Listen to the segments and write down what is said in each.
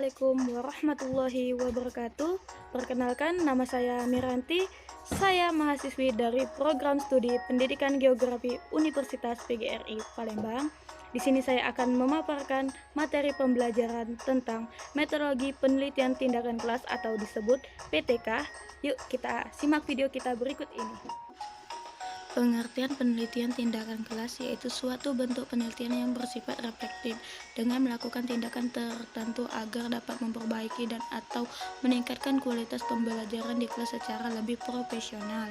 Assalamualaikum warahmatullahi wabarakatuh. Perkenalkan, nama saya Miranti. Saya mahasiswi dari Program Studi Pendidikan Geografi Universitas PGRI Palembang. Di sini saya akan memaparkan materi pembelajaran tentang metodologi penelitian tindakan kelas atau disebut PTK. Yuk kita simak video kita berikut ini. Pengertian penelitian tindakan kelas yaitu suatu bentuk penelitian yang bersifat reflektif dengan melakukan tindakan tertentu agar dapat memperbaiki dan atau meningkatkan kualitas pembelajaran di kelas secara lebih profesional.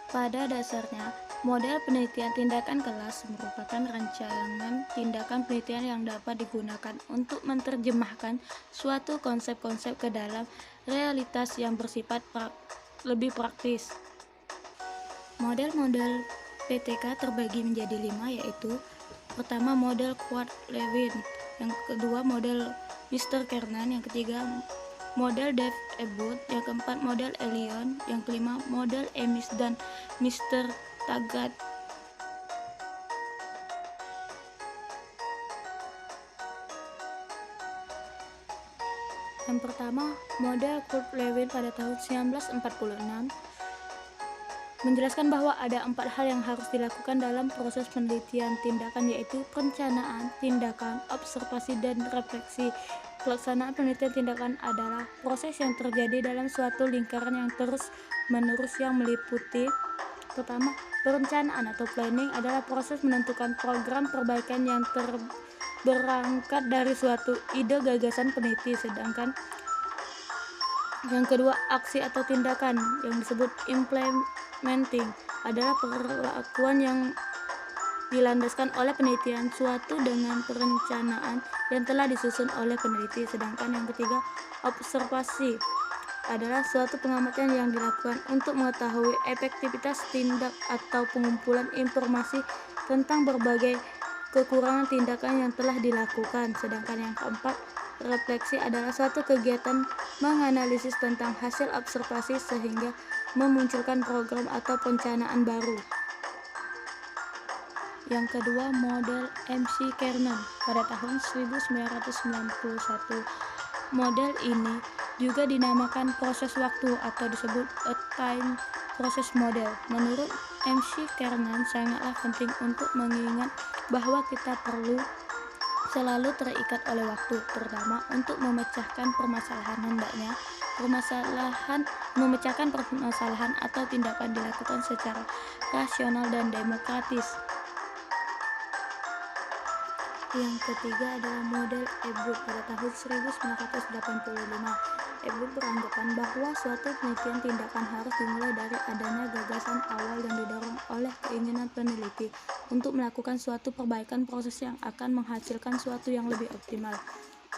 Pada dasarnya, model penelitian tindakan kelas merupakan rancangan tindakan penelitian yang dapat digunakan untuk menerjemahkan suatu konsep-konsep ke dalam realitas yang bersifat lebih praktis. Model-model PTK terbagi menjadi 5, yaitu pertama model Quart-Lewin, yang kedua model Mr. Kernan, yang ketiga model Dave Ebert, yang keempat model Elion, yang kelima model Emis dan Mr. Taggart. Yang pertama, model Quart-Lewin pada tahun 1946 menjelaskan bahwa ada 4 hal yang harus dilakukan dalam proses penelitian tindakan, yaitu perencanaan, tindakan, observasi, dan refleksi. Pelaksanaan penelitian tindakan adalah proses yang terjadi dalam suatu lingkaran yang terus-menerus yang meliputi: pertama, perencanaan atau planning adalah proses menentukan program perbaikan yang berangkat dari suatu ide gagasan peneliti. Sedangkan yang kedua, aksi atau tindakan yang disebut implementing adalah perlakuan yang dilandaskan oleh penelitian suatu dengan perencanaan yang telah disusun oleh peneliti. Sedangkan yang ketiga, observasi adalah suatu pengamatan yang dilakukan untuk mengetahui efektivitas tindak atau pengumpulan informasi tentang berbagai kekurangan tindakan yang telah dilakukan. Sedangkan yang keempat, refleksi adalah suatu kegiatan menganalisis tentang hasil observasi sehingga memunculkan program atau perencanaan baru. Yang kedua, model MC Kernan pada tahun 1991. Model ini juga dinamakan proses waktu atau disebut a time process model. Menurut MC Kernan, sangatlah penting untuk mengingat bahwa kita perlu selalu terikat oleh waktu, terutama untuk memecahkan permasalahan. Hendaknya memecahkan permasalahan atau tindakan dilakukan secara rasional dan demokratis. Yang ketiga adalah model Ebert pada tahun 1985. Ebert beranggapan bahwa suatu penelitian tindakan harus dimulai dari adanya gagasan awal yang didorong oleh keinginan peneliti untuk melakukan suatu perbaikan proses yang akan menghasilkan suatu yang lebih optimal.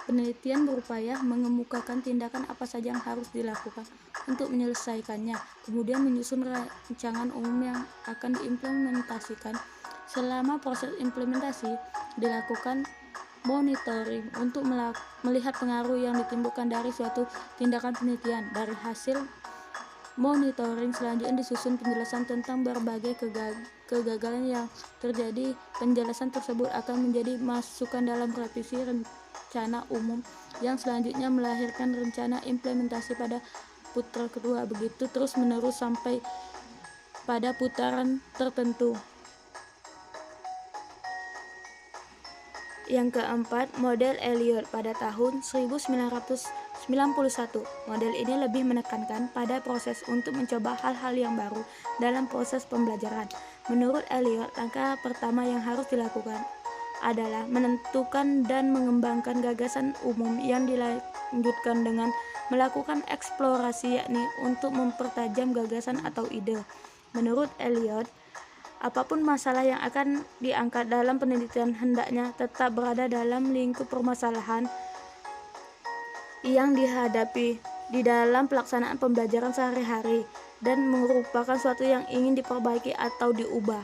Penelitian berupaya mengemukakan tindakan apa saja yang harus dilakukan untuk menyelesaikannya, kemudian menyusun rancangan umum yang akan diimplementasikan. Selama proses implementasi, dilakukan monitoring untuk melihat pengaruh yang ditimbulkan dari suatu tindakan penelitian. Dari hasil monitoring selanjutnya disusun penjelasan tentang berbagai kegagalan yang terjadi. Penjelasan tersebut akan menjadi masukan dalam revisi rencana umum yang selanjutnya melahirkan rencana implementasi pada putaran kedua. Begitu terus menerus sampai pada putaran tertentu. Yang keempat, model Elliot pada tahun 1991. Model ini lebih menekankan pada proses untuk mencoba hal-hal yang baru dalam proses pembelajaran. Menurut Elliot, langkah pertama yang harus dilakukan adalah menentukan dan mengembangkan gagasan umum yang dilanjutkan dengan melakukan eksplorasi, yakni untuk mempertajam gagasan atau ide. Menurut Elliot, apapun masalah yang akan diangkat dalam penelitian hendaknya tetap berada dalam lingkup permasalahan yang dihadapi di dalam pelaksanaan pembelajaran sehari-hari dan merupakan suatu yang ingin diperbaiki atau diubah.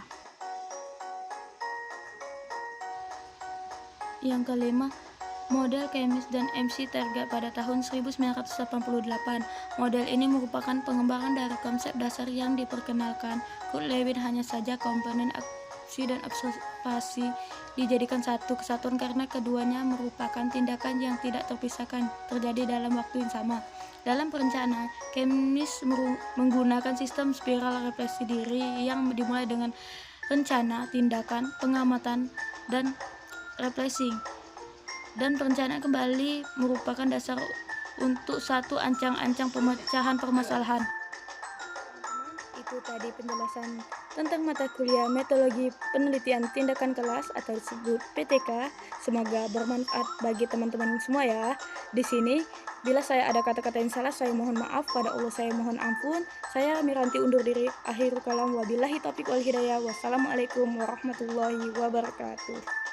Yang kelima, Model Chemist dan MC Terga pada tahun 1988. Model ini merupakan pengembangan dari konsep dasar yang diperkenalkan Kurt Lewin, hanya saja komponen aksi dan observasi dijadikan satu kesatuan karena keduanya merupakan tindakan yang tidak terpisahkan terjadi dalam waktu yang sama. Dalam perencanaan, Chemist menggunakan sistem spiral refleksi diri yang dimulai dengan rencana, tindakan, pengamatan, dan refleksing. Dan perencanaan kembali merupakan dasar untuk satu ancang-ancang pemecahan permasalahan. Itu tadi penjelasan tentang mata kuliah Metodologi Penelitian Tindakan Kelas atau disebut PTK. Semoga bermanfaat bagi teman-teman semua ya. Di sini, bila saya ada kata-kata yang salah, saya mohon maaf. Pada Allah saya mohon ampun. Saya Miranti undur diri. Akhirul kalam, wabillahi taufiq wal hidayah. Wassalamualaikum warahmatullahi wabarakatuh.